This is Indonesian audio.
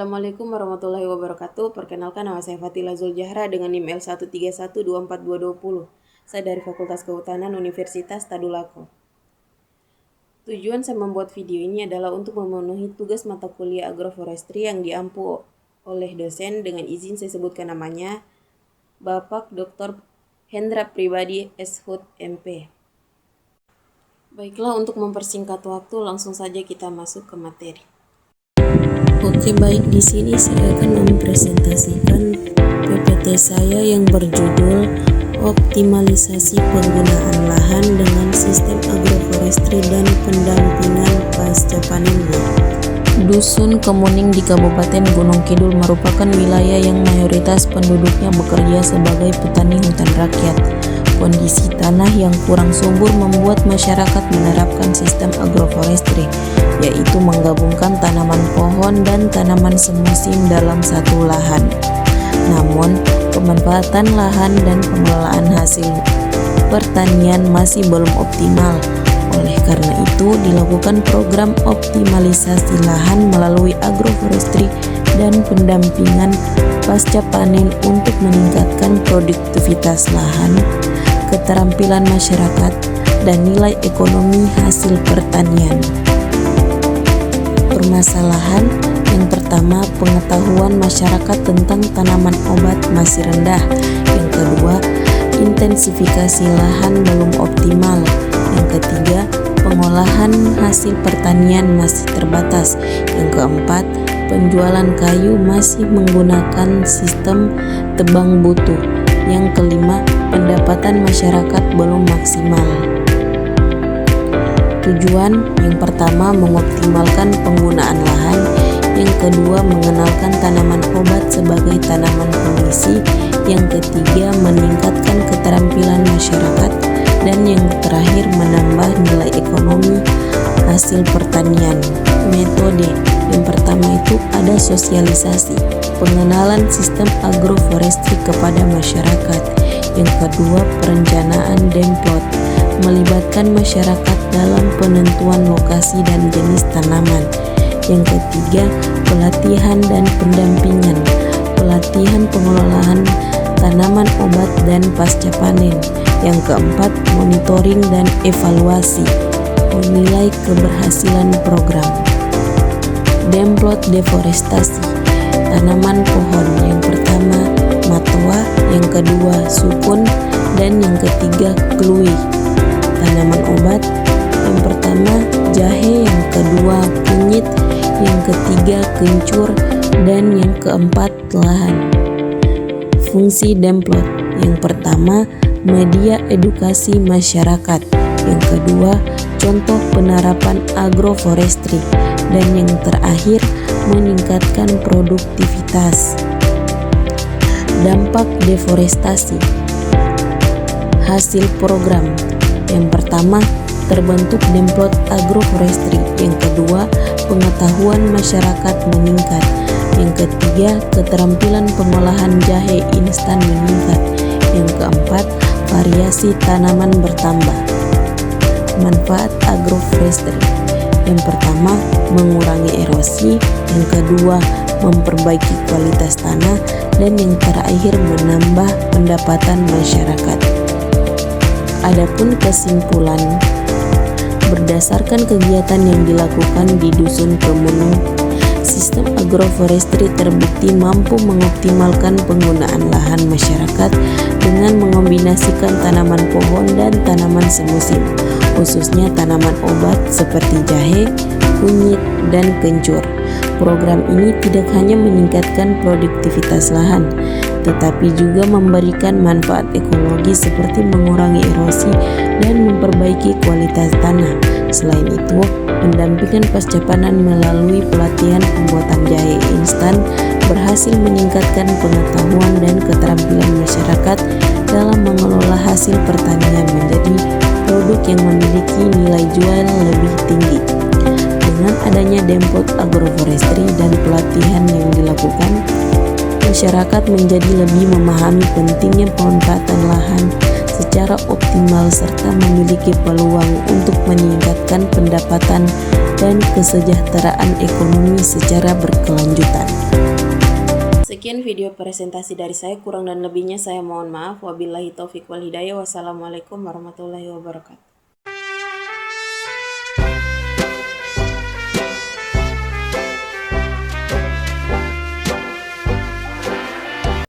Assalamualaikum warahmatullahi wabarakatuh. Perkenalkan, nama saya Fatila Zuljahra dengan NIM L131242220. Saya dari Fakultas Kehutanan Universitas Tadulako. Tujuan saya membuat video ini adalah untuk memenuhi tugas mata kuliah agroforestry yang diampu oleh dosen. Dengan izin saya sebutkan namanya, Bapak Dr. Hendra Pribadi S.Hud MP. Baiklah, untuk mempersingkat waktu, langsung saja kita masuk ke materi. Oke, baik, di sini saya akan mempresentasikan PPT saya yang berjudul Optimalisasi Penggunaan Lahan dengan Sistem Agroforestry dan Pendampingan Pasca Panen. Dusun Kemuning di Kabupaten Gunung Kidul merupakan wilayah yang mayoritas penduduknya bekerja sebagai petani hutan rakyat. Kondisi tanah yang kurang subur membuat masyarakat menerapkan sistem agroforestry, yaitu menggabungkan tanaman pohon dan tanaman semusim dalam satu lahan. Namun, pemanfaatan lahan dan pengelolaan hasil pertanian masih belum optimal. Oleh karena itu, dilakukan program optimalisasi lahan melalui agroforestry dan pendampingan pasca panen untuk meningkatkan produktivitas lahan, keterampilan masyarakat, dan nilai ekonomi hasil pertanian. Permasalahan yang pertama, pengetahuan masyarakat tentang tanaman obat masih rendah. Yang kedua, intensifikasi lahan belum optimal. Yang ketiga, pengolahan hasil pertanian masih terbatas. Yang keempat, penjualan kayu masih menggunakan sistem tebang butuh. Yang kelima, pendapatan masyarakat belum maksimal. Tujuan yang pertama, mengoptimalkan penggunaan lahan. Yang kedua, mengenalkan tanaman obat sebagai tanaman pengisi. Yang ketiga, meningkatkan keterampilan masyarakat. Dan yang terakhir, menambah nilai ekonomi hasil pertanian. Metode yang pertama itu ada sosialisasi, pengenalan sistem agroforestry kepada masyarakat. Yang kedua, perencanaan demplot, melibatkan masyarakat dalam penentuan lokasi dan jenis tanaman. Yang ketiga, pelatihan dan pendampingan, pelatihan pengelolaan tanaman obat dan pasca panen. Yang keempat, monitoring dan evaluasi, menilai keberhasilan program. Demplot deforestasi, tanaman pohon. Yang pertama, matoa. Yang kedua, sukun. Dan yang ketiga, kluwi. Tanaman obat, yang pertama jahe, yang kedua kunyit, yang ketiga kencur, dan yang keempat lahan. Fungsi demplot, yang pertama media edukasi masyarakat, yang kedua contoh penerapan agroforestry, dan yang terakhir meningkatkan produktivitas. Dampak deforestasi. Hasil program, yang pertama terbentuk demplot agroforestry, yang kedua pengetahuan masyarakat meningkat, yang ketiga keterampilan pengolahan jahe instan meningkat, yang keempat variasi tanaman bertambah. Manfaat agroforestry, yang pertama mengurangi erosi, yang kedua memperbaiki kualitas tanah, dan yang terakhir menambah pendapatan masyarakat. Adapun kesimpulan, berdasarkan kegiatan yang dilakukan di Dusun Kemuning, sistem agroforestry terbukti mampu mengoptimalkan penggunaan lahan masyarakat dengan mengombinasikan tanaman pohon dan tanaman semusim, khususnya tanaman obat seperti jahe, kunyit, dan kencur. Program ini tidak hanya meningkatkan produktivitas lahan, tetapi juga memberikan manfaat ekologi seperti mengurangi erosi dan memperbaiki kualitas tanah. Selain itu, pendampingan pasca panen melalui pelatihan pembuatan jahe instan berhasil meningkatkan pengetahuan dan keterampilan masyarakat dalam mengelola hasil pertanian menjadi produk yang memiliki nilai jual lebih tinggi. Dengan adanya demplot agroforestry dan pelatihan yang dilakukan, masyarakat menjadi lebih memahami pentingnya pemanfaatan lahan secara optimal serta memiliki peluang untuk meningkatkan pendapatan dan kesejahteraan ekonomi secara berkelanjutan. Sekian video presentasi dari saya, kurang dan lebihnya saya mohon maaf. Wabillahi taufik wal hidayah. Wassalamualaikum warahmatullahi wabarakatuh.